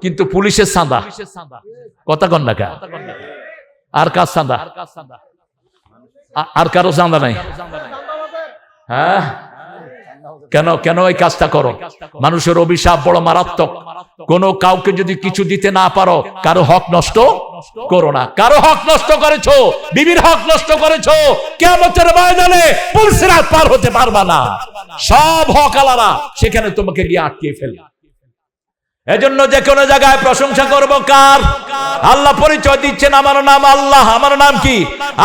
কিন্তু পুলিশের চাঁদা কথা কন না কা আর কার চাঁদা আর কারো চাঁদা নাই হ্যাঁ কেন কেন এই কাজটা করো মানুষের অভিশাপ বড় মারাত্মক কোন কাউকে যদি কিছু দিতে না পারো কারো হক নষ্ট করো না কারো হক নষ্ট করেছো বিবির হক নষ্ট করেছো কিয়ামতের ময়দানে পুলসিরাত পার হতে পারবা না সব হক আলাদা সেখানে তোমাকে গিয়ে আটকে ফেলবে এজন্য যে কোনো জায়গায় প্রশংসা করব কার আল্লাহ পরিচয় দিচ্ছেন আমার নাম আল্লাহ আমার নাম কি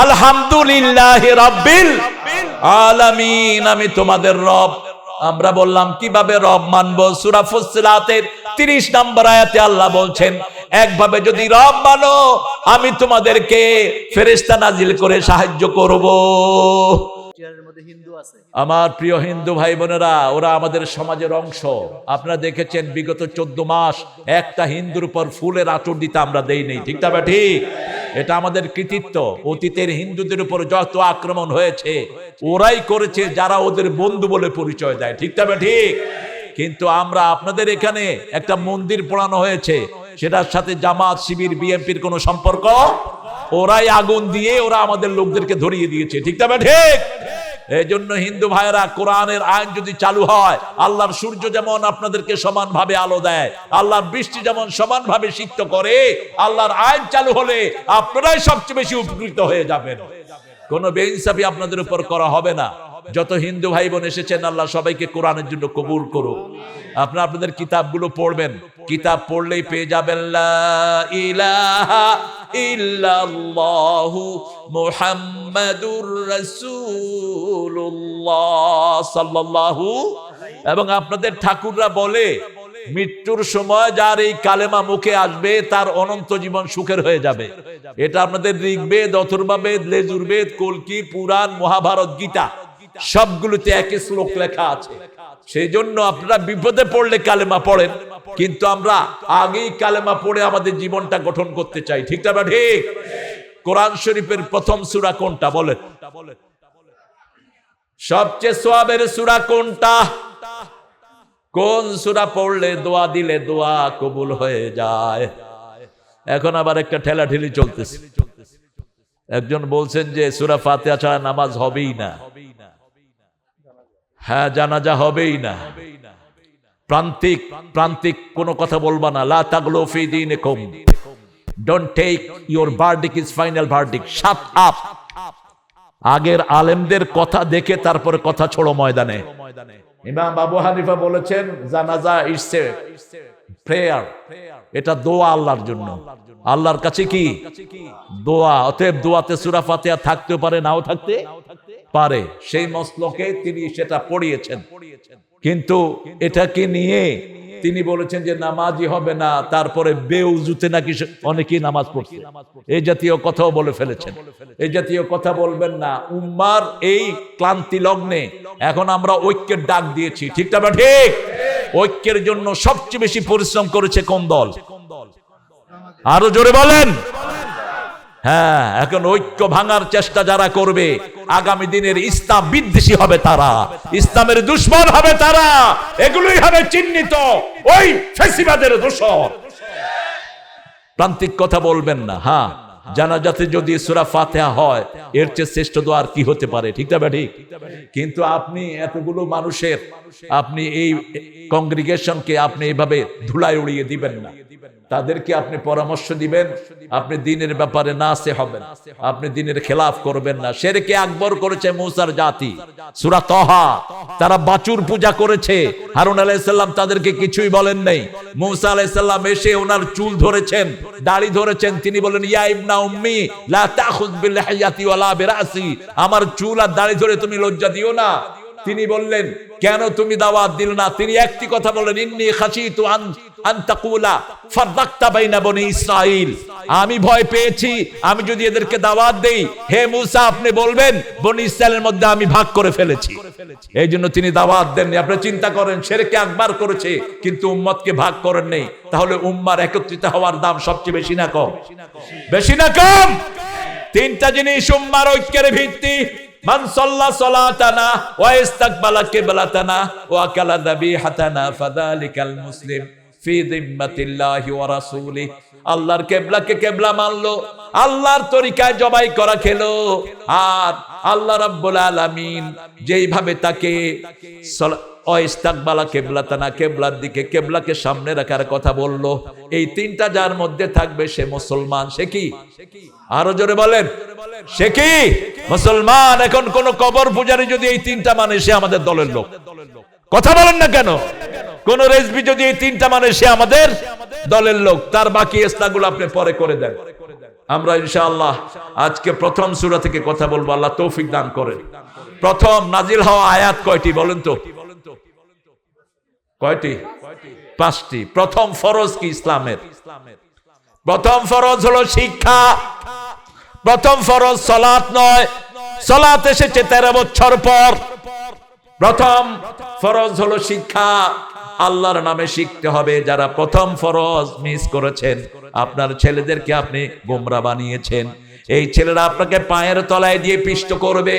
আলহামদুলিল্লাহি রাব্বিল আলামিন আমি তোমাদের রব আমরা বললাম কিভাবে রব মানবো সূরা ফুসসিলাতের 30 নম্বর আয়াতে আল্লাহ বলছেন একভাবে যদি রব মানো আমি তোমাদেরকে ফেরেশতা নাজিল করে সাহায্য করব আমার প্রিয় হিন্দু ভাই বোনেরা ওরা আমাদের সমাজের অংশ আপনারা দেখেছেন বিগত 14 মাস একটা হিন্দুর উপর ফুলের আঁচড় দিতে আমরা দেই নেই ঠিক না ঠিক এটা আমাদের কৃতিত্ব অতীতের হিন্দুদের উপর যত আক্রমণ হয়েছে ওরাই করেছে যারা ওদের বন্ধু বলে পরিচয় দেয় ঠিক না ঠিক কিন্তু আমরা আপনাদের এখানে একটা মন্দির পোড়ানো হয়েছে সেটার সাথে জামাত শিবির বিএনপির কোনো সম্পর্ক ওরাই আগুন দিয়ে ওরা আমাদের লোকদেরকে ধরিয়ে দিয়েছে ঠিক না ঠিক এই জন্য হিন্দু ভাইয়েরা কোরআনের আইন যদি চালু হয় আল্লাহর সূর্য যেমন আপনাদেরকে সমানভাবে আলো দেয় আল্লাহর বৃষ্টি যেমন সমানভাবে সিক্ত করে আল্লাহর আইন চালু হলে আপনারাই সবচেয়ে বেশি উপকৃত হয়ে যাবেন কোনো বেইনসাফি আপনাদের উপর করা হবে না যত হিন্দু ভাই বোন এসেছেন আল্লাহ সবাইকে কোরআনের জন্য কবুল করুক আপনারা আপনাদের কিতাবগুলো পড়বেন কিতাব পড়লেই পেয়ে যাবেন লা ইলাহা ইল্লাল্লাহু মুহাম্মাদুর রাসূলুল্লাহ সাল্লাল্লাহু এবং আপনাদের ঠাকুররা বলে মৃত্যুর সময় যার এই কালেমা মুখে আসবে তার অনন্ত জীবন সুখের হয়ে যাবে এটা আপনাদের ঋগ্বেদ অথর্ববেদ লেজুরবেদ কল্কি পুরাণ মহাভারত গীতা সবগুলোতে একই শ্লোক লেখা আছে সেই জন্য আপনারা বিপদে পড়লে কালেমা পড়েন কিন্তু আমরা আগেই কালেমা পড়ে আমাদের জীবনটা গঠন করতে চাই ঠিক না ঠিক কোরআন শরীফের প্রথম সূরা কোনটা বলেন সবচেয়ে সওয়াবের সূরা কোনটা কোন সূরা পড়লে দোয়া দিলে দোয়া কবুল হয়ে যায় এখন আবার একটা ঠেলাঠেলি চলতেছে একজন বলছেন যে সূরা ফাতিহা ছাড়া নামাজ হবেই না হ্যাঁ জানাজা হবেই না প্রান্তিক প্রান্তিক কোনো কথা বলবা না লা তাগলু ফি দীনিকুম don't take your verdict is final verdict shut up আগের আলেমদের কথা দেখে তারপরে কথা ছোড়ো ময়দানে ইমাম আবু হানিফা বলেছেন জানাজা ইজ এ প্রেয়ার এটা দোয়া আল্লাহর জন্য আল্লাহর কাছে কি দোয়া অতএব দোয়াতে সূরা ফাতিহা থাকতেও পারে নাও থাকতে পারে সেই মসলকে তিনি সেটা পড়িয়েছেন কিন্তু এটাকে নিয়ে তিনি বলেছেন যে নামাজি হবে না তারপরে বেউজুতে নাকি অনেকেই নামাজ পড়ছে এই জাতীয় কথাও বলে ফেলেছেন এই জাতীয় কথা বলবেন না উম্মার এই ক্লান্তি লগ্নে এখন আমরা ঐক্যের ডাক দিয়েছি ঠিক না ঠিক ঐক্যের জন্য সবচেয়ে বেশি পরিশ্রম করেছে কোন দল আরো জোরে বলেন হ্যাঁ এখন ঐক্য ভাঙার চেষ্টা যারা করবে আগামী দিনের ইসলাম বিদ্বেষী হবে তারা ইসলামের দুশমন হবে তারা এগুলোই হবে চিহ্নিত ওই ফ্যাসিবাদের দোসর প্রান্তিক কথা বলবেন না হ্যাঁ জানাজাতে যদি সূরা ফাতিহা হয় এর চেয়ে শ্রেষ্ঠ দোয়া আর কি হতে পারে ঠিক না ঠিক কিন্তু আপনি এতগুলো মানুষের আপনি এই কংগ্রিগেশনকে আপনি এইভাবে ধুলায় উড়িয়ে দিবেন না তাদেরকে আপনি পরামর্শ দিবেন আপনি দ্বীনের ব্যাপারে নাসে হবেন আপনি দ্বীনের খেলাফ করবেন না শিরকে আকবর করেছে মুসার জাতি সূরা তাহা তারা বাছুর পূজা করেছে হারুন আলাইহিস সালাম তাদেরকে কিছুই বলেন নাই মুসা আলাইহিস সালাম এসে ওনার চুল ধরেছেন দাড়ি ধরেছেন তিনি বলেন ইয়া ইবনা উম্মি লা তাখুয বিল হায়াতি ওয়ালা বিরাসি আমার চুল আর দাড়ি ধরে তুমি লজ্জা দিও না তিনি বললেন কেন তুমি দাওয়াত দিল না তিনি একটি কথা বললেন ইন্নী খাশিতু আন তাকুলা ফাররাকতা বাইনা বনি ইসরাইল আমি ভয় পেয়েছি আমি যদি এদেরকে দাওয়াত দেই হে মুসা আপনি বলবেন বনি ইসরাইলের মধ্যে আমি ভাগ করে ফেলেছি এইজন্য তিনি দাওয়াত দেননি আপনি চিন্তা করেন শিরকে আকবার করেছে কিন্তু উম্মতকে ভাগ করেন নাই তাহলে উম্মার একত্রিত হওয়ার দাম সবচেয়ে বেশি না কম বেশি না কম তিনটা জিনিস উম্মার ঐক্যের ভিত্তি মান সাল্লা সালাতানা ওয়া ইস্তাকবালা কিবলাতানা ওয়া কালা যাবিহাতানা ফাযালিকাল মুসলিম ফি যিম্মাতিল্লাহি ওয়া রাসূলিহি, আল্লাহর কিবলাকে কিবলা মানলো, আল্লাহর তরিকায় জবাই করা খেলো। আর আল্লাহ রাব্বুল আলামিন যেইভাবে তাকে ইস্তাকবালা কিবলাতানা, কিবলার দিকে, কিবলাকে সামনে রাখার কথা বললো, এই তিনটা যার মধ্যে থাকবে সে মুসলমান। সে কি? আরো জোরে বলেন, সে কি মুসলমান? এখন কোন কবর পূজারী যদি এই তিনটা মানে, সে আমাদের দলের লোক। কথা বলেন না কেন? কোন রেজবি যদি এই তিনটা মানে, সে আমাদের দলের লোক। তার বাকি ইসলামগুলো আপনি পরে করে দেন। আমরা ইনশাআল্লাহ আজকে প্রথম সূরা থেকে কথা বলবো, আল্লাহ তৌফিক দান করেন। প্রথম নাজিল হওয়া আয়াত কয়টি বলেন তো? কয়টি? 5টি। প্রথম ফরজ কি ইসলামের? প্রথম ফরজ হলো শিক্ষা। প্রথম ফরজ সালাত নয়, সালাত এসেছে 13 বছর পর। প্রথম ফরজ হলো শিক্ষা, আল্লাহর নামে শিখতে হবে। যারা প্রথম ফরজ মিস করেছেন, আপনার ছেলেদেরকে আপনি গোমরা বানিয়েছেন। এই ছেলেরা আপনাকে পায়ের তলায় দিয়ে পিষ্ট করবে।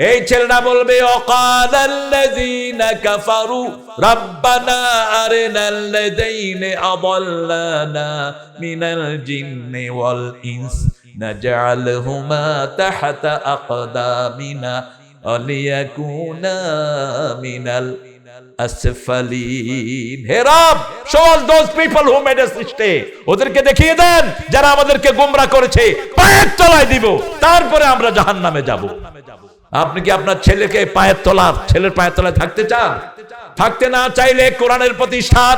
এই ছেলেরা বলবে ওয়াকালাল্লাযীনা কাফারু রাব্বানা আরিনাল্লাযীনা আদাল্লানা মিনাল জিন্নি ওয়াল ইনস নাজআলহুমা তাহতা আকদামিনা লিয়াকুনা মিনাল আসফালিন। হে রব, show us those people who made us stay, ওদেরকে দেখিয়ে দেন যারা আমাদেরকে গোমরা করেছে, পায়ের তলায় দিব, তারপরে আমরা জাহান্নামে যাব। আপনি কি আপনার ছেলেকে ছেলের পায়ের তলায় থাকতে চান? থাকতে না চাইলে কোরআনের প্রতিষ্ঠান।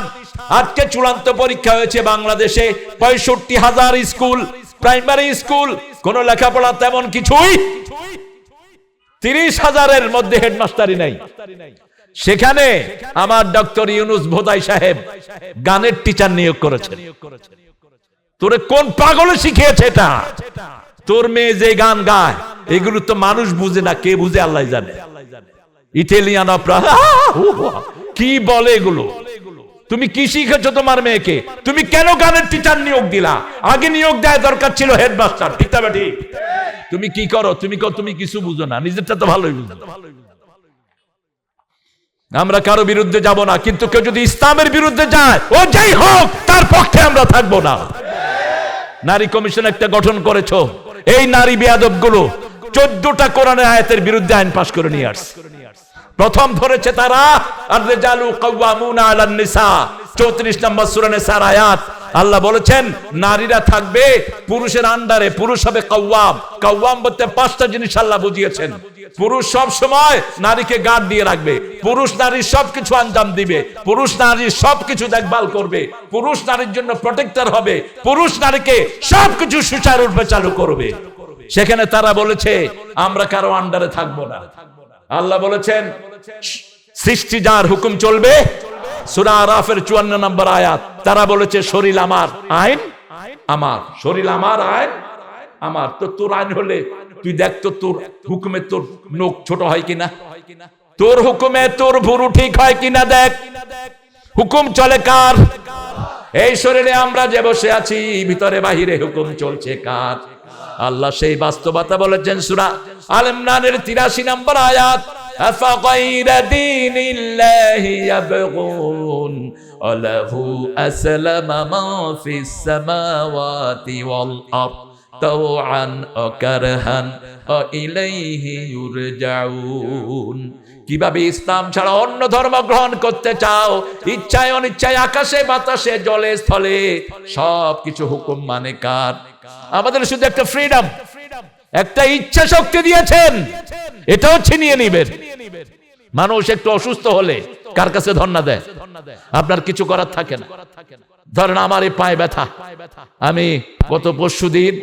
আজকে চূড়ান্ত পরীক্ষা হয়েছে বাংলাদেশে, 65,000 স্কুল, প্রাইমারি স্কুল, কোন লেখাপড়া তেমন কিছুই, 30,000-এর মধ্যে হেডমাস্টারই নাই। সেখানে আমার ডক্টর ইউনুস ভোদাই সাহেব গানের টিচার নিয়োগ করেছেন। তোরে কোন পাগলে শিখিয়েছে এটা? তোর মেয়ে যে গান গায়, এগুলো তো মানুষ বুঝে না, কে বুঝে আল্লাহ জানে। ইটালিয়ান অপেরা কি বলে এগুলো? তুমি কি শিখেছো তোমার মেয়েকে? তুমি কেন গানের টিচার নিয়োগ দিলা? আগে নিয়োগ দেওয়া দরকার ছিল হেডমাস্টার। ঠিক না ঠিক? তুমি কি করো? তুমি কিছু বুঝো না, নিজেরটা তো ভালোই বুঝো। আমরা কারো বিরুদ্ধে যাব না, কিন্তু কেউ যদি ইসলামের বিরুদ্ধে যায়, ও যাই হোক, তার পক্ষে আমরা থাকবো না। নারী কমিশন একটা গঠন করেছো, এই নারী বেয়াদব গুলো 14টা কোরআনের আয়াতের বিরুদ্ধে আইন পাশ করে নিয়ে আসছে। প্রথম ধরেছে তারা আর-রিজালু কাওয়ামুনা আলান নিসা, 34 নম্বর সূরা নিসার আয়াত। আল্লাহ বলেছেন নারীরা থাকবে পুরুষের আন্ডারে, পুরুষ হবে কাওয়াম। কাওয়াম বলতে 5টা জিনিস আল্লাহ বুঝিয়েছেন। পুরুষ সব সময় নারীকে গার্ড দিয়ে রাখবে, পুরুষ নারীর সবকিছু আঞ্জাম দিবে, পুরুষ নারীর সবকিছু দেখভাল করবে, পুরুষ নারীর জন্য প্রোটেক্টর হবে, পুরুষ নারীকে সবকিছু সুচারুরূপে চালু করবে। সেখানে তারা বলেছে আমরা কারো আন্ডারে থাকবো না। আল্লাহ বলেছেন সৃষ্টি যার হুকুম চলবে, সূরা আরাফের 54 নম্বর আয়াত। তারা বলেছে শরীর আমার, আইন আমার, শরীর আমার, আইন আমার। তো তোর আইন হলে তুই দেখ তো তোর হুকুমে তোর নখ ছোট হয় কিনা, তোর হুকুমে তোর ভুরু ঠিক হয় কিনা দেখ। হুকুম চলে কার? এই শরীরে আমরা যে বসে আছি, ভিতরে বাহিরে হুকুম চলছে কার? আল্লাহ সেই বাস্তবতা বলেছেন সূরা আল ইমরানের 83 নম্বর আয়াত। আফাগাইরা দীনিল্লাহি ইয়াবগুন আলাহু আসলামা মা ফিস সামাওয়াতি ওয়াল আরদ তাওআন ওয়া কারহান ওয়া ইলাইহি ইউরজাউন। কিভাবে ইসলাম ছাড়া অন্য ধর্ম গ্রহণ করতে চাও? ইচ্ছায় অনিচ্ছায়, আকাশে বাতাসে, জলে স্থলে, সবকিছু হুকুম মানে কার? আমাদের শুধু একটা ফ্রিডম, একটা ইচ্ছা শক্তি দিয়েছেন, এটাও ছিনিয়ে নিবেন। মানুষ একটু অসুস্থ হলে কার কাছে ধর্ণা দেয়? আপনার কিছু করার থাকে না। ধরেন আমার এই পায়ে ব্যথা, আমি গত পরশুদিন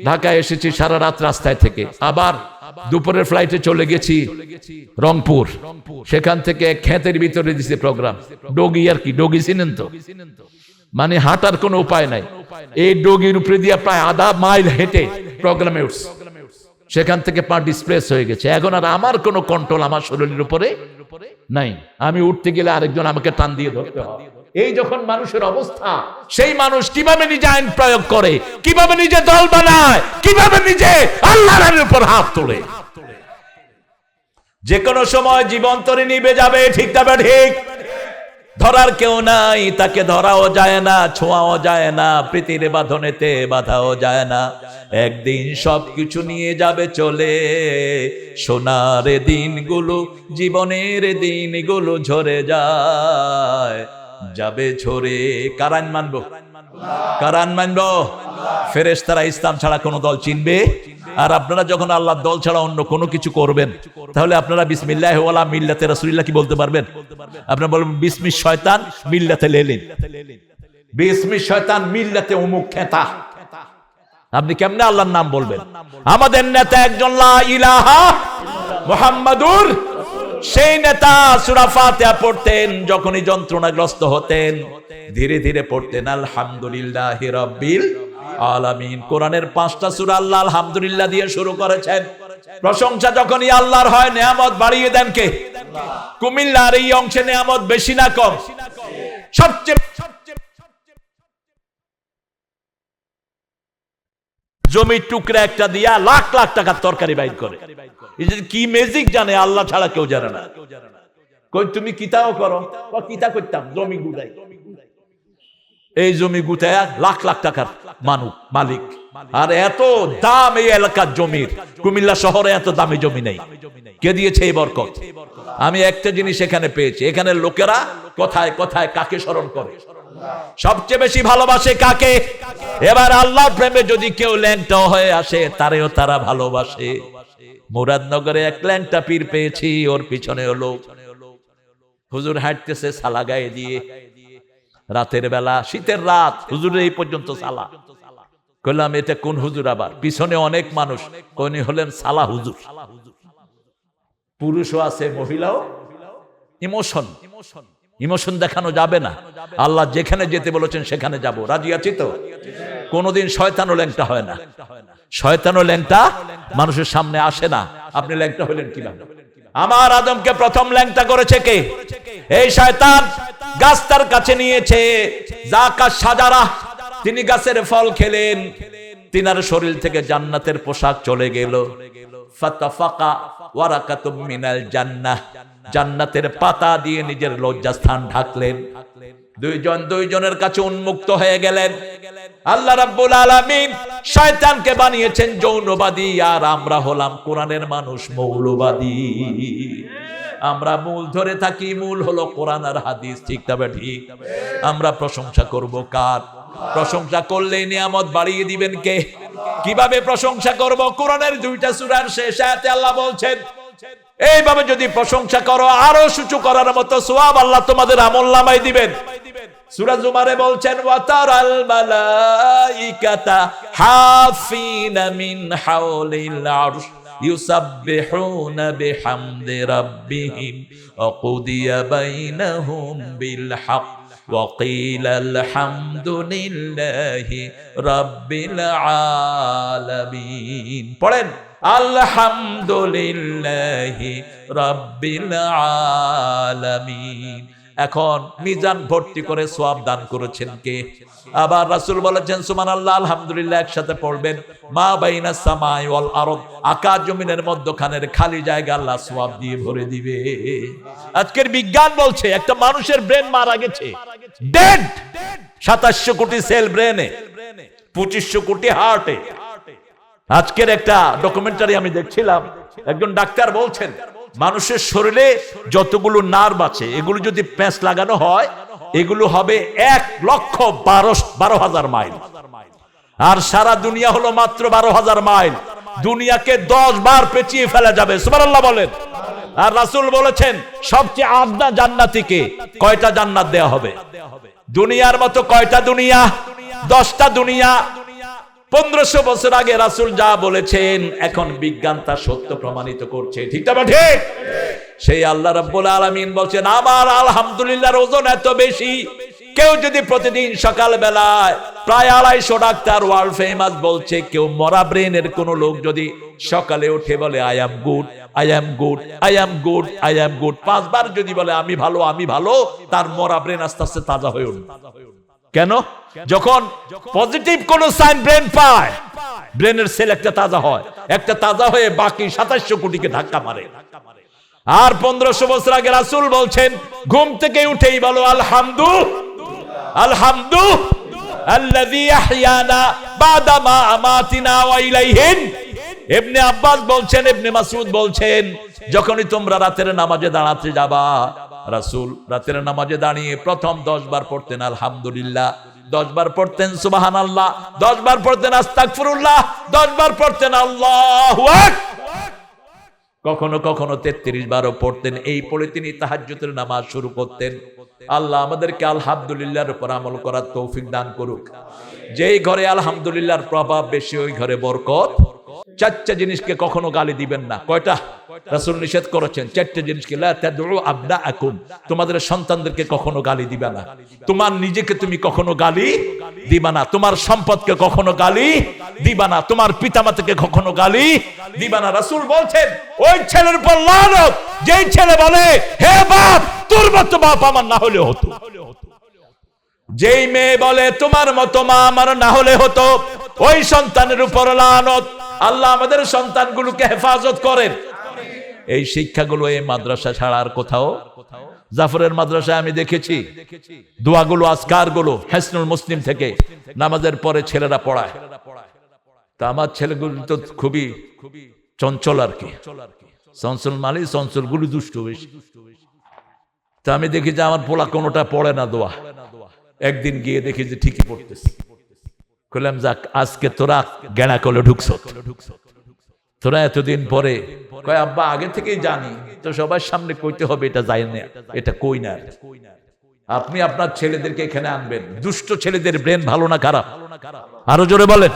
ঢাকায় এসেছি, সারা রাত রাস্তায় থেকে, আবার দুপুরের ফ্লাইটে চলে গেছি রংপুর। সেখান থেকে ক্ষেতের ভিতরে দিছে প্রোগ্রাম, ডগি আর কি, ডগি চিনেন তো? মানে হাঁটার কোনো উপায় নাই, এই ডগির উপরে দিয়ে প্রায় আধা মাইল হেঁটে প্রোগ্রামে উঠছে। সেখান থেকে পা ডিসপ্লেস হয়ে গেছে। এখন আর আমার কোনো কন্ট্রোল আমার শরীরের উপরে নাই। আমি উঠতে গেলে আরেকজন আমাকে টান দিয়ে ধরতে হয়। এই যখন মানুষের অবস্থা, সেই মানুষ কিভাবে নিজে আইন প্রয়োগ করে, কিভাবে নিজে দল বানায়, কিভাবে নিজে আল্লাহর উপর হাত তোলে? যে কোনো সময় জীবন তরে নিবে যাবে। ঠিক না ঠিক? ধরার কেউ নাই, তাকে ধরাও যায় না, ছোঁয়াও যায় না, প্রীতির বাঁধনেতে বাঁধাও যায় না। একদিন সবকিছু নিয়ে যাবে চলে, সোনার দিনগুলো, জীবনের দিনগুলো ঝরে যায়, যাবে ঝরে। কারান মানবো, কারান মানবো। ফেরেশতারা ইসলাম ছাড়া কোনো দল চিনবে? আর আপনারা যখন আল্লাহর দল ছাড়া অন্য কোনো কিছু করবেন, তাহলে আপনারা বিসমিল্লাহ ওয়ালা মিল্লাতে রাসূলিল্লাহ কি বলতে পারবেন? আপনারা বলবেন বিসমি শয়তান মিল্লাতে লেলিন, বিসমি শয়তান মিল্লাতে অমুক খেতা। আপনি কেমনে আল্লাহর নাম বলবেন? আমাদের নেতা একজন, লা ইলাহা মুহাম্মাদুর। সেই নেতা সূরা ফাতিহা পড়তেন, যখনই যন্ত্রণাগ্রস্ত হতেন ধীরে ধীরে পড়তেন আলহামদুলিল্লাহি রাব্বিল আলামিন। কোরআনের 5টা সূরা আল্লাহ আলহামদুলিল্লাহ দিয়ে শুরু করেছেন। প্রশংসা যখনই আল্লাহর হয়, নিয়ামত বাড়িয়ে দেন কে? কুমিল্লার এই অংশে নিয়ামত বেশি না কম? সবচেয়ে জমির টুকরা একটা দিয়া লাখ লাখ টাকার তরকারি বাইর করে। এই যে কি ম্যাজিক জানে আল্লাহ ছাড়া কেউ জানে না। কই তুমি কিতাও করো? কিতা করতাম, জমি গুড়াই। এই জমি গুতায়া লাখ লাখ টাকার মালিক। আর এত দাম এই এলাকার জমির, কুমিল্লা শহরে এত দামি জমি নেই। কে দিয়েছে এই বরকত? আমি একটা জিনিস এখানে পেয়েছি, এখানে লোকেরা কথায় কথায় কাকে স্মরণ করে? সবচেয়ে বেশি ভালোবাসে কাকে? এবার আল্লাহর প্রেমে যদি কেউ ল্যাংটা হয়ে আসে, তারেও তারা ভালোবাসে। মুরাদনগরে এক ল্যাংটা পীর পেয়েছি, ওর পিছনে হলো হুজুর হাঁটতেছে সালা গায়ে দিয়ে, রাতের বেলা, শীতের রাত, হুজুরের এই পর্যন্ত সালা। কইলাম এটা কোন হুজুর? আবার পিছনে অনেক মানুষ, উনি হলেন সালা হুজুর। পুরুষও আছে, মহিলাও। ইমোশন, ইমোশন দেখানো যাবে না। আল্লাহ যেখানে যেতে বলেছেন সেখানে যাব, রাজি আছি তো? কোনদিন শয়তানও ল্যাংটা হয় না। শয়তানও ল্যাংটা মানুষের সামনে আসে না। আপনি ল্যাংটা হলেন কিভাবে? আমার আদমকে প্রথম ল্যাংটা করেছে কে? এই শয়তান। গাছ তার কাছে নিয়েছে, জাকাত সাজারা, তিনি গাছের ফল খেলেন, তিনার শরীর থেকে জান্নাতের পোশাক চলে গেল। ফাতাফাকা ওয়ারাকাতুম মিনাল জান্নাহ, জান্নাতের পাতা দিয়ে নিজের লজ্জাস্থান ঢাকলেন। দুইজনের কাছে উন্মুক্ত হয়ে গেলেন। আল্লাহ রাব্বুল আলামিন শয়তানকে বানিয়েছেন যৌনবাদী, আর আমরা হলাম কোরআনের মানুষ মৌলবাদী। আমরা মূল ধরে থাকি, মূল হলো কোরআন আর হাদিস, ঠিক তবে ঠিক। আমরা প্রশংসা করব কার? প্রশংসা করলে নিয়ামত বাড়িয়ে দিবেন কে? কিভাবে প্রশংসা করব? কোরআনের 2টা সূরার শেষ আয়াতে আল্লাহ বলছেন, এইভাবে যদি প্রশংসা করো, আরো সূচু করার মতো সওয়াব আল্লাহ তোমাদের আমলনামায় দিবেন। সূরা জুমারে বলছেন, ওয়াতারাল মালাইকাতা হাফিনা মিন হাওলিল আরশ ইউসাব্বিহুনা বিহামদি রাব্বিহিম ওয়া কুদিয়া বাইনাহুম বিল হক ওয়া কিলা আলহামদুলিল্লাহি রাব্বিল আলামিন। পড়েন, আলহামদুলিল্লাহি রাব্বিল আলামিন। এখন মিজান ভর্তি করে সওয়াব দান করেছেন কে? আবার রাসূল বলেছেন সুবহানাল্লাহ আলহামদুলিল্লাহ একসাথে পড়বেন। মা বাইনাস সামাই ওয়াল আরদ, আকাশ জমিনের মধ্যখানের খালি জায়গা আল্লাহ সওয়াব দিয়ে ভরে দিবে। আজকের বিজ্ঞান বলছে একটা মানুষের ব্রেন মারা গেছে, ডেড। 2700 কোটি সেল ব্রেনে, 2500 কোটি হার্টে। আজকের একটা ডকুমেন্টারি আমি দেখছিলাম, একজন ডাক্তার বলছেন মানুষের শরীরে যতগুলো নার্ভ আছে, এগুলো যদি প্যাঁচ লাগানো হয়, এগুলো হবে 1,12,000 মাইল। আর সারা দুনিয়া হলো মাত্র 12,000 মাইল। দুনিয়াকে 10 বার পেঁচিয়ে ফেলা যাবে, সুবহানাল্লাহ বলেন। আর রাসূল বলেছেন সবচেয়ে আদনা জান্নাতীকে কয়টা জান্নাত দেয়া হবে? দুনিয়ার মতো কয়টা দুনিয়া? 10টা দুনিয়া। 1500 বছর আগে রাসূল যা বলেছেন, এখন বিজ্ঞান তা সত্য প্রমাণিত করছে, ঠিক না ঠিক? সেই আল্লাহ রাব্বুল আলামিন বলছেন, আমার আলহামদুলিল্লাহর ওজন এত বেশি, কেউ যদি প্রতিদিন সকাল বেলায় প্রায় 250 ডাক্তার ওয়ার্ল্ড ফেমাস বলছে, কেউ মরা ব্রেনের কোন লোক যদি সকালে উঠে বলে I am good, I am good, I am good, I am good 5 বার যদি বলে আমি ভালো, আমি ভালো, তার মরা ব্রেন আস্তে আস্তে তাজা হয়ে উঠবে। কেন? যখন পজিটিভ কোন সাইন ব্রেন পায়, ব্রেনের সেল একটা তাজা হয়, একটা তাজা হয়ে বাকি 2700 কোটিকে ধাক্কা মারে। আর 1500 বছর আগে রাসূল বলছেন, ঘুম থেকে উঠেই বলো আলহামদু আলহামদু আল্লাযী আহইয়ানা বাদা মা আমাতিনা ওয়া ইলাইহিন। ইবনে আব্বাস বলছেন, ইবনে মাসউদ বলছেন, যখনই তোমরা রাতের নামাজে দাঁড়াতে যাবা, রাসূল রাতের নামাজে দাঁড়িয়ে প্রথম 10 বার পড়তেন আলহামদুলিল্লাহ, 10 বার পড়তেন সুবহানাল্লাহ, 10 বার পড়তেন আস্তাগফিরুল্লাহ, 10 বার পড়তেন আল্লাহু আকবার, কখনো কখনো 33 বারও পড়তেন। এই পড়ে তিনি তাহাজ্জুদের নামাজ শুরু করতেন। আল্লাহ আমাদেরকে আলহামদুলিল্লাহর উপর আমল করার তৌফিক দান করুক। যেই ঘরে আলহামদুলিল্লাহর প্রভাব বেশি, ওই ঘরে বরকত। 4টা জিনিসকে কখনো গালি দিবেন না। কয়টা? রাসূল নিষেধ করেছেন 4টা জিনিসকে। লা তাদউ আবনাআকুম, তোমাদের সন্তানদেরকে কখনো গালি দিবা না, তোমার নিজেকে তুমি কখনো গালি দিবা না, তোমার সম্পদকে কখনো গালি দিবা না, তোমার পিতামাতাকে কখনো গালি দিবা না। রাসূল বলছেন, ওই ছেলের উপর লানত যেই ছেলে বলে, হে বাপ তোর মতো বাপ আমার না হলে হতো, যেই মেয়ে বলে তোমার মতো মা আমার না হলে হতো, ওই সন্তানের উপর লানত। আল্লাহ আমাদের সন্তানগুলোকে হেফাজত করেন। এই শিক্ষাগুলো এই মাদ্রাসা ছাড়া আর কোথাও। জাফরের মাদ্রাসায় আমি দেখেছি দোয়াগুলো, আজকারগুলো হিসনুল মুসলিম থেকে নামাজের পরে ছেলেরা পড়ায়। তা আমার ছেলেগুলো তো খুবই চঞ্চল আর কি, চঞ্চল মানে চঞ্চলগুলো দুষ্ট বেশি। তা আমি দেখি যে আমার পোলা কোনোটা পড়ে না দোয়া। একদিন গিয়ে দেখি যে ঠিকই পড়তেছি। কইলাম যাক, আজকে তোরা গেঁড়া কলে ঢুকছ, তোরা এতদিন পরে। কয় আব্বা আগে থেকেই জানি, তো সবার সামনে কইতে হবে এটা যাই না, এটা কই না। আপনি আপনার ছেলেদেরকে এখানে আনবেন। দুষ্ট ছেলেদের ব্রেন ভালো না খারাপ? আরো জোরে বলেন।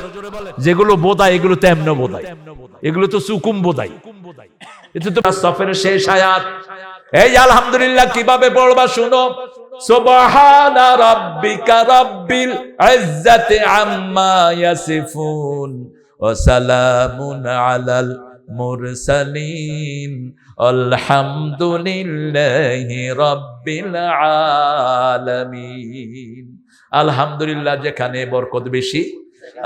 যেগুলো বোধায় এগুলো তো এমন বোধায়, এগুলো তো সুকুম বোধায়। এটা তো সফরের শেষ আয়াত। এই আলহামদুলিল্লাহ কিভাবে পড়বা শুনো। সুবহানা রাব্বিকা রাব্বিল ইজ্জাতি আম্মা ইয়াসিফুন ওয়া সালামুন আলাল মুরসালিন আলহামদুলিল্লাহি রাব্বিল আলামিন। আলহামদুলিল্লাহ যেখানে বরকত বেশি,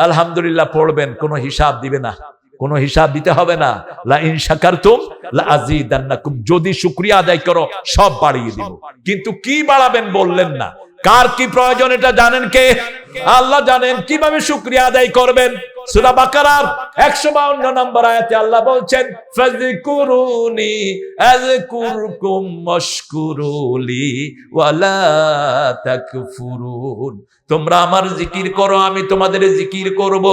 আলহামদুলিল্লাহ পড়বেন, কোনো হিসাব দিবে না, কোনো হিসাব দিতে হবে না। লা ইন শাকারতুম লা আযীদান্নাকুম, যদি শুকরিয়া আদায় করো সব বাড়িয়ে দিব। কিন্তু কি বাড়াবেন বললেন না। কার কি প্রয়োজন এটা জানেন কে? আল্লাহ জানেন। কিভাবে শুকরিয়া আদায় করবেন? সূরা বাকারার 152 নম্বর আয়াতে আল্লাহ বলছেন, ফাযকুরুনি আযকুরকুম ওয়াশকুরুলি ওয়ালা তাকফুরুন। তোমরা আমার জিকির করো, আমি তোমাদের জিকির করব।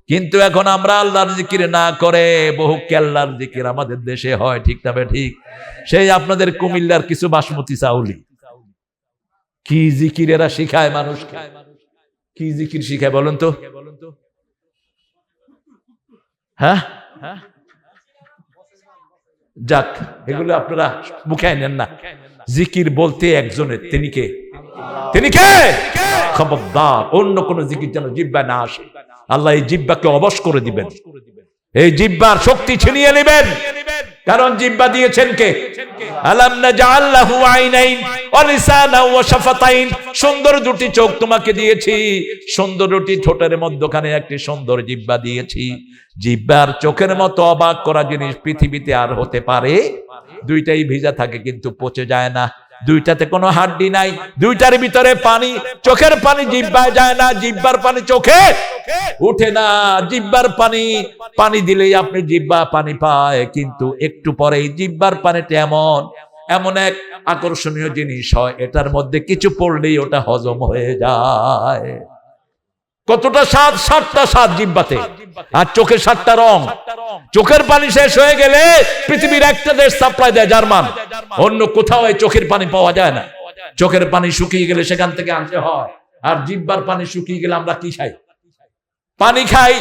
কিন্তু এখন আমরা আল্লাহর জিকির না করে বহু কেল্লার জিকির আমাদের দেশে হয়, ঠিক না ঠিক? সেই আপনাদের কুমিল্লার কিছু বাসমতি চাউলি কি জিকির এরা শিখায় মানুষকে। কি জিকির শিখায় বলেন তো? হ্যাঁ, যাক, এগুলো আপনারা মুখে নেন না। জিকির বলতে একজনের, তিনি কে? তিনি কে? খবরদার অন্য কোন জিকির যেন জিহ্বায় না আসে। আল্লাহ এই জিহ্বাকে অবশ করে দিবেন, এই জিহ্বার শক্তি ছিনিয়ে নেবেন। কারণ জিহ্বা দিয়েছেন কে? আলাম নাজআল লাহু আইনাইন ওয়া লিসানান ওয়া শাফাতাইন। সুন্দর দুটি চোখ তোমাকে দিয়েছি, সুন্দর দুটি ঠোঁটের মধ্যখানে একটি সুন্দর জিহ্বা দিয়েছি। জিহ্বার চোখের মতো অবাক করা জিনিস পৃথিবীতে আর হতে পারে? দুইটাই ভিজা থাকে কিন্তু পচে যায় না, দুইটাতে কোনো হাড্ডি নাই, দুইটার ভিতরে পানি। চোখের পানি জিহ্বায় যায় না, জিহ্বার পানি চোখে উঠে না। জিহ্বার পানি, পানি দিলেই আপনি জিহ্বা পানি পায়, কিন্তু একটু পরেই জিহ্বার পানিটা এমন এক আকর্ষণীয় জিনিস হয়, এটার মধ্যে কিছু পড়লেই ওটা হজম হয়ে যায়। কতটা স্বাদ? 7টা স্বাদ জিহ্বাতে, আর চোখে 7টা রং। চোখের পানি শেষ হয়ে গেলে পৃথিবীর একটা দেশ সাপ্লাই দেয়, জার্মান। অন্য কোথাও এই চোখের পানি পাওয়া যায় না। চোখের পানি শুকিয়ে গেলে সেখান থেকে আনতে হয়। আর জিহ্বার পানি শুকিয়ে গেলে আমরা কি খাই? পানি খাই।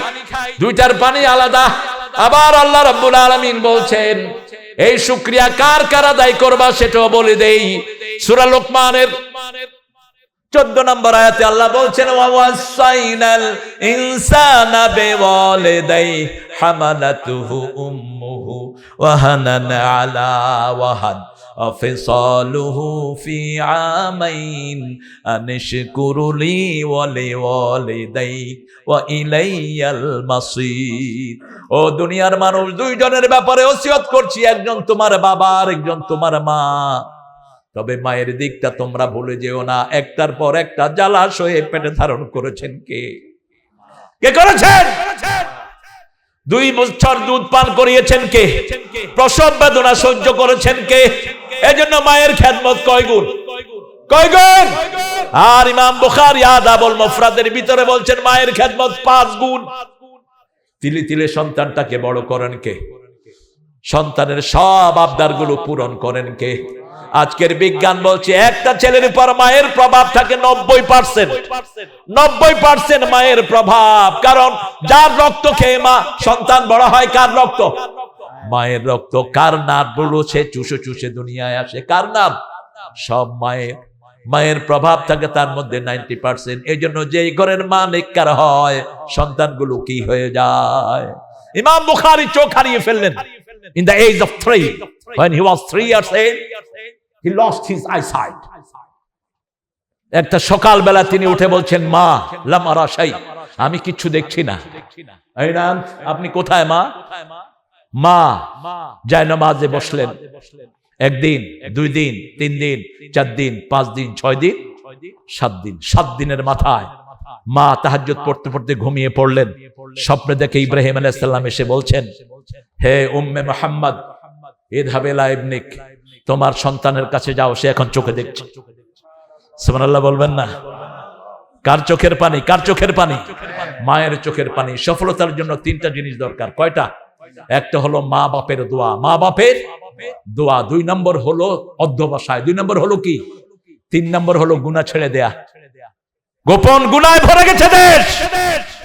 দুইটার পানি আলাদা। আবার আল্লাহ রাব্বুল আলামিন বলছেন, এই শুকরিয়া কার কার আদায় করবা সেটাও বলে দেই। সূরা লোকমানের 14 নম্বর আয়াতে আল্লাহ বলছেন, ওয়াসাইনাল ইনসানা বিওয়ালিদাই হামালাতুহু উম্মুহু ওয়াহানান আলা ওয়াহান ফিসালুহু ফি আমাইন আনশকুরুলি ওয়া লিওয়ালিদাইক ওয়া ইলাইয়াল মাসির। ও দুনিয়ার মানুষ, দুইজনের ব্যাপারে ওসিয়ত করছি, একজন তোমার বাবা আর একজন তোমার মা। তবে মায়ের দিকটা তোমরা ভুলে যেও না। একটার পর একটা জলাশয়ে পেটে ধারণ করেছেন কে? কে করেছেন? 2 বছর দুধ পান করিয়েছেন কে? প্রসব বেদনা সহ্য করেছেন কে? এজন্য মায়ের খেদমত কয় গুণ? কয় গুণ? আর ইমাম বুখারী আদাবুল মুফরাদের ভিতরে বলছেন মায়ের খেদমত 5 গুণ। তিলে তিলে সন্তানটাকে বড় করেন কে? সন্তানের সব আবদারগুলো পূরণ করেন কে? আজকের বিজ্ঞান বলছে একটা ছেলের উপর মায়ের প্রভাব থাকে 90%। 90% মায়ের প্রভাব। কারণ যার রক্ত খেয়ে মা সন্তান বড় হয়, কার রক্ত? মায়ের রক্ত। কার নার গুলো সে চুষে চুষে দুনিয়ায় আসে? কার নার? সব মায়ের। মায়ের প্রভাব থাকে তার মধ্যে 90%। এই জন্য যে ঘরের মা নেককার হয়, সন্তানগুলো কি হয়ে যায়? ইমাম বুখারী চোখ হারিয়ে ফেললেন in the age of 3. When he was 3 years old, he lost his eyesight. একটা সকাল বেলা তিনি উঠে বলছেন, মা লাম আরা শাই, আমি কিচ্ছু দেখছি না। আইনান, আপনি কোথায় মা? মা যায় নামাজে বসলেন। 1 দিন, 2 দিন, 3 দিন, 4 দিন, 5 দিন, 6 দিন, 7 দিন। 7 দিনের মাথায় মা তাহাজ্জুদ পড়তে পড়তে ঘুমিয়ে পড়লেন। স্বপ্নে দেখে ইব্রাহিম আলাইহিস সালাম এসে বলছেন, হে উম্মে মুহাম্মদ, ইযহাব ইলা ইবনিক, তোমার সন্তানের কাছে যাও, সে এখন চোখে দেখছে। সুবহানাল্লাহ বলবেন না? কার চোখের পানি? কার চোখের পানি? মায়ের চোখের পানি। সফলতার জন্য 3টা জিনিস দরকার। কয়টা? একটা হলো মা বাপের দোয়া। মা বাপের দোয়া। 2 নম্বর হলো অধ্যবসায়। 2 নম্বর হলো কি? 3 নম্বর হলো গুনাহ ছেড়ে দেয়া। গোপন গুনায় ভরে গেছে দেশ।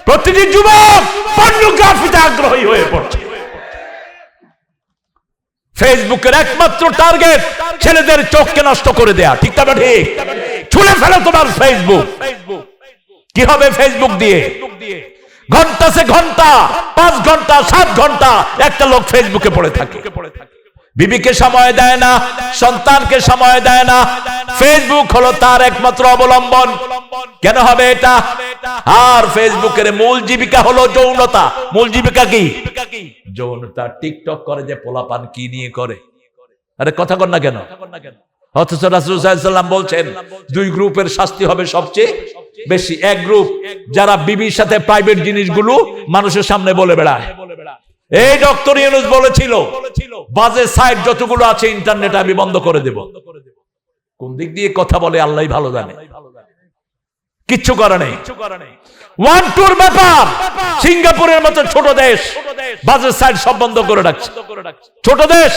প্রতিটি যুবক পর্নোগ্রাফিতে আগ্রহী হয়ে পড়ছে। ফেসবুকের একমাত্র টার্গেট ছেলেদের চোখকে নষ্ট করে দেয়া। ঠিক না? ঠিক। ছুঁড়ে ফেলো তোমার ফেসবুক। কি হবে ফেসবুক দিয়ে? ঘন্টা সে ঘন্টা, 5 ঘন্টা, 7 ঘন্টা একটা লোক ফেসবুকে পড়ে থাকে। বিবিকে সময় দেয় না, সন্তানকে সময় দেয় না। ফেসবুক হলো তার একমাত্র অবলম্বন। কেন হবে এটা? আর ফেসবুকের মূল জীবিকা হলো যৌনতা। মূল জীবিকা কি? যৌনতা। টিকটক করে যে পোলাপান কি নিয়ে করে? আরে কথা কর না কেন? অথচ রাসূল সাল্লাল্লাহু আলাইহি ওয়াসাল্লাম বলছেন 2 গ্রুপের শাস্তি হবে সবচেয়ে বেশি। এক গ্রুপ যারা বিবির সাথে প্রাইভেট জিনিসগুলো মানুষের সামনে বলে বেড়ায়। এই ডক্টর ইউনূস বলেছিল বাজে সাইট যতগুলো আছে ইন্টারনেট আমি বন্ধ করে দেব। কোন দিক দিয়ে কথা বলে আল্লাহই ভালো জানে। কিচ্ছু করে নেই। 1-2 ব্যাপার। সিঙ্গাপুরের মতো ছোট দেশ বাজে সাইট সব বন্ধ করে রাখছে। ছোট দেশ,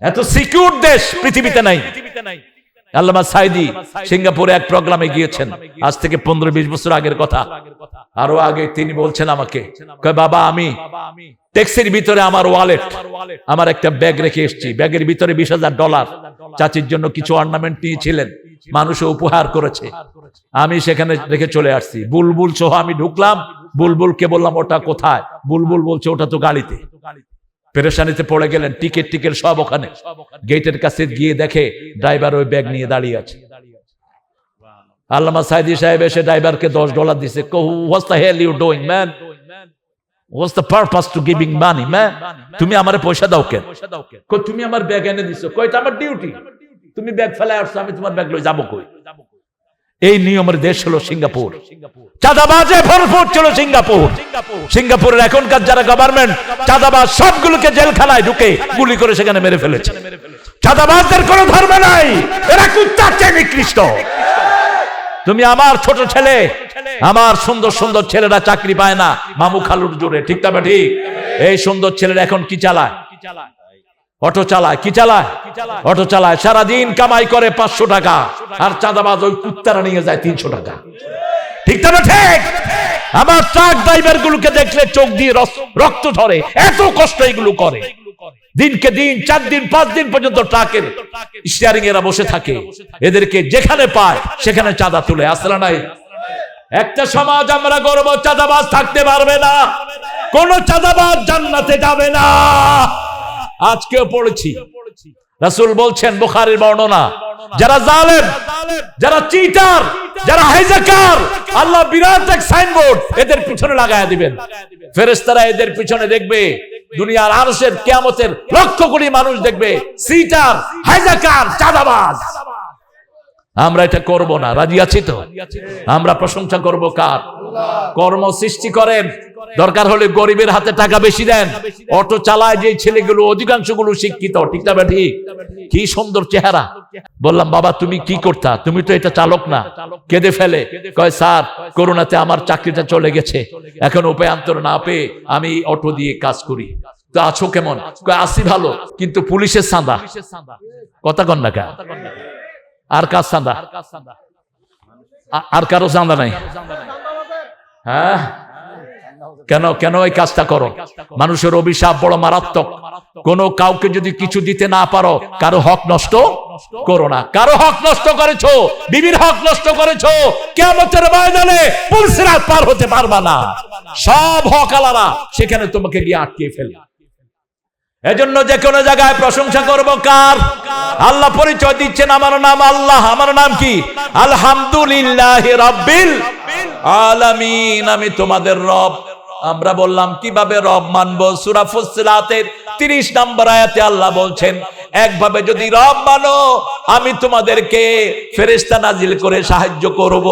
এত সিকিউর দেশ পৃথিবীতে নাই। আল্লামা সাইদি সিঙ্গাপুরে এক প্রোগ্রামে গিয়েছেন, আজ থেকে 15-20 বছর আগের কথা, আরো আগে। তিনি বলছেন আমাকে, কয় বাবা আমি ট্যাক্সির ভিতরে আমার ওয়ালেট, আমার একটা ব্যাগ রেখে এসেছি। ব্যাগের ভিতরে $20,000 চাচির জন্য কিছু অর্নামেন্ট নিয়েছিলেন, মানুষে উপহার করেছে। আমি সেখানে রেখে চলে আসছি। বুলবুল সহ আমি ঢুকলাম। বুলবুলকে বললাম ওটা কোথায়? বুলবুল বলছে ওটা তো গাড়িতে। পেরেশানিতে পড়ে গেলেন। টিকেট সব ওখানে। গেটের কাছে গিয়ে দেখে ড্রাইভার ওই ব্যাগ নিয়ে দাঁড়িয়ে আছে। আল্লামা সাইদি সাহেব এসে ড্রাইভারকে $10 দিছে। What's the hell you doing, man? What's the purpose to giving money, man? তুমি আমারে পয়সা দাও কেন? কই তুমি আমার ব্যাগ এনে দিছো। কই এটা আমার ডিউটি। তুমি ব্যাগ ফেলে আসছো, আমি তোমার ব্যাগ লই যাবো কই? এই নিয়মের দেশ হলো সিঙ্গাপুর। চাঁদাবাজে ভরপুর ছিল সিঙ্গাপুর। সিঙ্গাপুরের এখনকার যারা গভর্নমেন্ট, চাঁদাবাজ সবগুলোকে জেলখানায় ঢুকে গুলি করে সেখানে মেরে ফেলেছে। চাঁদাবাজদের কোনো ধর্ম নাই, এরা কুত্তার চেয়ে নিকৃষ্ট। তুমি আমার ছোট ছেলে, আমার সুন্দর সুন্দর ছেলেরা চাকরি পায় না মামু খালুর জোরে। ঠিক না ঠিক? এই সুন্দর ছেলেরা এখন কি চালায়? অটো চালায়। কি চালায়? অটো চালায়। সারাদিন কামাই করে 500 টাকা, আর চাঁদাবাজ ওই কুত্তারা নিয়ে যায় 300 টাকা। ঠিক না ঠিক? আমার ট্রাক ড্রাইভার গুলোকে দেখলে চোখ দিয়ে রক্ত ঝরে, এত কষ্ট এগুলো করে। দিনকে দিন 4 দিন 5 দিন পর্যন্ত ট্রাকের স্টিয়ারিং এরা বসে থাকে। এদেরকে যেখানে পায় সেখানে চাঁদা তুলে। আসলে নাই একটা সমাজ আমরা গর্ব, চাঁদাবাজ থাকতে পারবে না, কোন চাঁদাবাজ জান্নাতে যাবে না। আজকেও পড়েছি রাসূল বলছেন, বুখারীর বর্ণনা, যারা জালেম, যারা চিটার, যারা হাইজাকার, আল্লাহ বিরাট এক সাইনবোর্ড এদের পিছনে লাগায়া দিবেন। ফেরেশতারা এদের পিছনে দেখবে, দুনিয়ার আরশের কিয়ামতের লক্ষ কোটি মানুষ দেখবে চিটার, হাইজাকার, চাঁদাবাজ। আমরা এটা করব না, রাজি আছি তো? আমরা প্রশংসা করব কার? কর্ম সৃষ্টি করেন, দরকার হলে গরিবের হাতে টাকা বেশি দেন। অটো চালায় যে ছেলেগুলো অধিকাংশগুলো শিক্ষিত, ঠিক না বেঠি? কি সুন্দর চেহারা। বললাম, বাবা তুমি কি করতা? তুমি তো এটা চালক না। কেঁদে ফেলে, কয় স্যার করোনাতে আমার চাকরিটা চলে গেছে, এখন উপায়ান্তর না পেয়ে আমি অটো দিয়ে কাজ করি। তো আছো কেমন? কয় আছি ভালো, কিন্তু পুলিশের চাঁদা। কথা কন না কা? আর কাজ চাঁদা? আর কারো চাঁদা নাই? হ্যাঁ, কেন কেন এই কাজটা করো? মানুষের অভিশাপ বড় মারাত্মক। কোন কাউকে যদি কিছু দিতে না পারো, কারো হক নষ্ট করো না। কারো হক নষ্ট করেছো, বিবির হক নষ্ট করেছো, কিয়ামতের ময়দানে পুলসিরাত পার হতে পারবা না। সব হক আলাদা, সেখানে তোমাকে গিয়ে আটকে ফেলবে। এজন্য যে কোনো জায়গায় প্রশংসা করব কার? আল্লাহ পরিচয় দিচ্ছেন, আমার নাম আল্লাহ। আমার নাম কি? আলহামদুলিল্লাহি রাব্বিল আলামিন, আমি তোমাদের রব। আমরা বললাম কিভাবে রব মানবো? সূরা ফুসসিলাতের 30 নম্বর আয়াতে আল্লাহ বলছেন, একভাবে যদি রব মানো, আমি তোমাদেরকে ফেরেশতা নাজিল করে সাহায্য করব।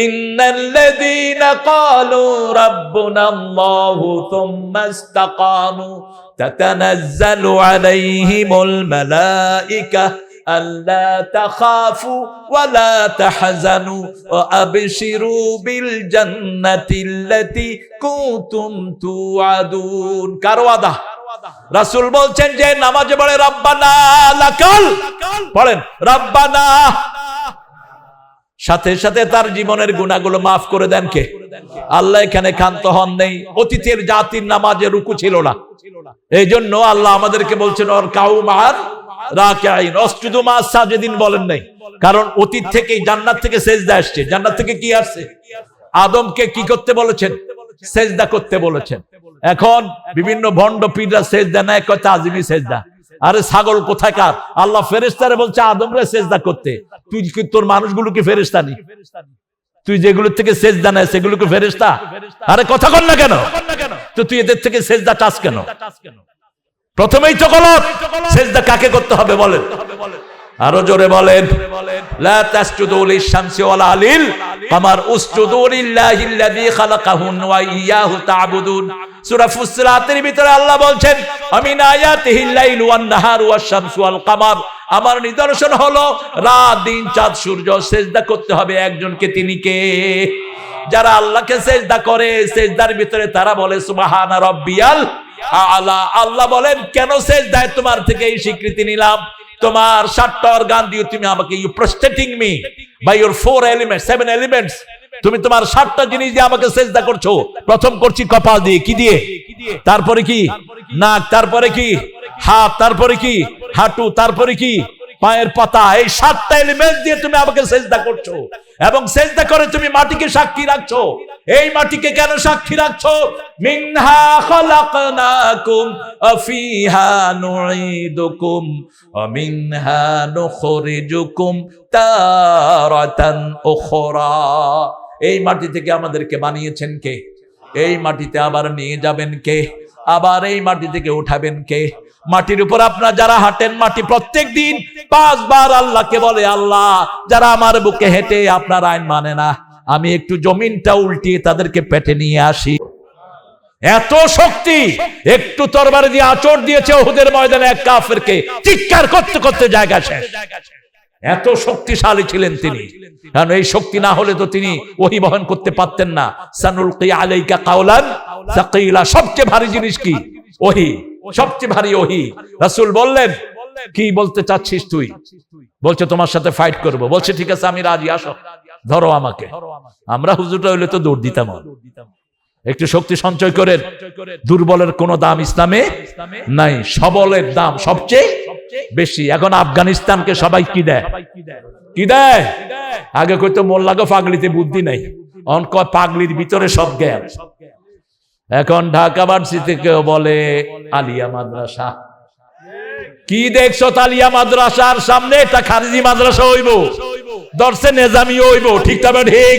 ইন্নাল্লাযীনা ক্বালু রাব্বুনাল্লাহু থুম্মা ইসতাকামু তাতানাজ্জালু আলাইহিমুল মালায়েকা আল্লা তাখাফু ওয়া লা তাহজানু ওয়া আবশিরু বিল জান্নাতিল্লাতী কুনতুম তুআদুন। কার ওয়াদা? রাসূল বলছেন যে নামাজে পড়ে রব্বানা লাকাল, পড়েন রব্বানা, সাথে সাথে তার জীবনের গুনাহগুলো মাফ করে দেন কে? আল্লাহ এখানে ক্ষান্ত হন নেই। অতীতের জাতির নামাজে রুকু ছিল না, এই জন্য আল্লাহ আমাদেরকে বলছেন ওর কাউমার রাকিঈন, অসজুদু মা সাজিদিন বলেন নাই। কারণ অতীত থেকে জান্নাত থেকে সেজদা আসছে। জান্নাত থেকে কি আসছে? আদমকে কি করতে বলেছেন? সেজদা করতে বলেছেন। এখন বিভিন্ন ভণ্ড পীররা সেজদা নেয়, কয় তাজিমি সেজদা। আরে ছাগল কোথাকার! আল্লাহ ফেরেশতারে বলছে আদমরে সেজদা করতে। তুই কি তোর মানুষগুলো কি ফেরেশতা নি? তুই যেগুলোর থেকে সেজদা নেয় সেগুলো কি ফেরেশতা? আরে কথা কর না কেন? তো তুই এদের থেকে সেজদা চাস কেন? প্রথমেই তো গলত। সেজদা কাকে করতে হবে বলেন? আরো জোরে বলেন, লা তাসজুদু লিশ-শামসি ওয়ালা লিল কামার উসজুদু লিল্লাহিল্লাযী খালাকাহুন ওয়া ইয়্যাহু তা'বুদুন। সূরা ফুসসিলাতের ভিতরে আল্লাহ বলছেন, আমিন আয়াতিহিল লাইলু ওয়ান নাহারু ওয়াশ-শামসু ওয়াল কামার, আমার নিদর্শন হলো রাত, দিন, চাঁদ, সূর্য। সেজদা করতে হবে একজনকে, তিনি কে? যারা আল্লাহকে সেজদা করে, সেজদার ভিতরে তারা বলে সুবহানা রাব্বিয়াল আলা। আল্লাহ বলেন, কেন সেজদায় তোমার থেকে এই স্বীকৃতি নিলাম? তোমার 7টা অর্গান দিয়ে তুমি আমাকে, you prostrating me by your 4 elements, 7 elements. তুমি তোমার 7টা জিনিস দিয়ে আমাকে সেজদা করছো। প্রথম করছি কপাল দিয়ে, কি দিয়ে? তারপরে কি? নাক, তারপরে কি? হাত, তারপরে কি? হাঁটু, তারপরে কি? পায়ের পাতা। এই 7টা এলিমেন্ট দিয়ে তুমি আমাকে সেজদা করছো, এবং সেজদা করে তুমি মাটিকে সাক্ষী রাখছো। এই মাটিকে কেন সাক্ষী রাখছো? মিনহা খালাকনাকুম ওয়া ফিহা নুঈদুকুম ওয়া মিনহা নুখরিজুকুম তারাতান উখরা। এই মাটি থেকে আমাদেরকে বানিয়েছেন কে? এই মাটিতে আবার নিয়ে যাবেন কে? আবার এই মাটি থেকে উঠাবেন কে? মাটির উপর আপনারা যারা হাঁটেন, মাটি প্রত্যেক দিন 5 বার আল্লাহকে বলে, আল্লাহ যারা আমার বুকে হেঁটে আপনার আইন মানে না, আমি একটু জমিনটা উল্টিয়ে তাদেরকে পেটে নিয়ে আসি। এত শক্তি! একটু তরবারি দিয়ে আঁচড় দিয়েছে উহুদের ময়দানে এক কাফেরকে, চিৎকার করতে করতে জায়গা শেষ। এত শক্তিশালী ছিলেন তিনি। কারণ এই শক্তি না হলে তো তিনি ওহী বহন করতে পারতেন না। সানুলকি আলাইকা কাওলান সাকিলা, সবচেয়ে ভারী জিনিস কি? ওহী। সবচেয়ে ভারী ওহী। রাসূল বললেন, কি বলতে চাচ্ছিস তুই? বলছে তোমার সাথে ফাইট করব। বলছে ঠিক আছে, আমি রাজি, আসো, ধরো আমাকে। আমরা হুজুরটা হইলে তো দৌড় দিতাম। একটু শক্তি সঞ্চয় করেন। দুর্বলের কোনো দাম ইসলামে নাই, সবলের দাম সবচেয়ে বেশি। এখন আফগানিস্তানকে সবাই কি দেয়? কি দেয়? আগে কইতো মোল্লাগো পাগলিতে বুদ্ধি নাই, অঙ্ক পাগলির ভিতরে সব জ্ঞান। এখন ঢাকা ভার্সিটি কেউ বলে আলিয়া মাদ্রাসা। কি দেখছো তালিয়া মাদ্রাসার সামনে? এটা খারিজি মাদ্রাসা হইব, দর্শে নেজামি হইব, ঠিক তবে ঠিক।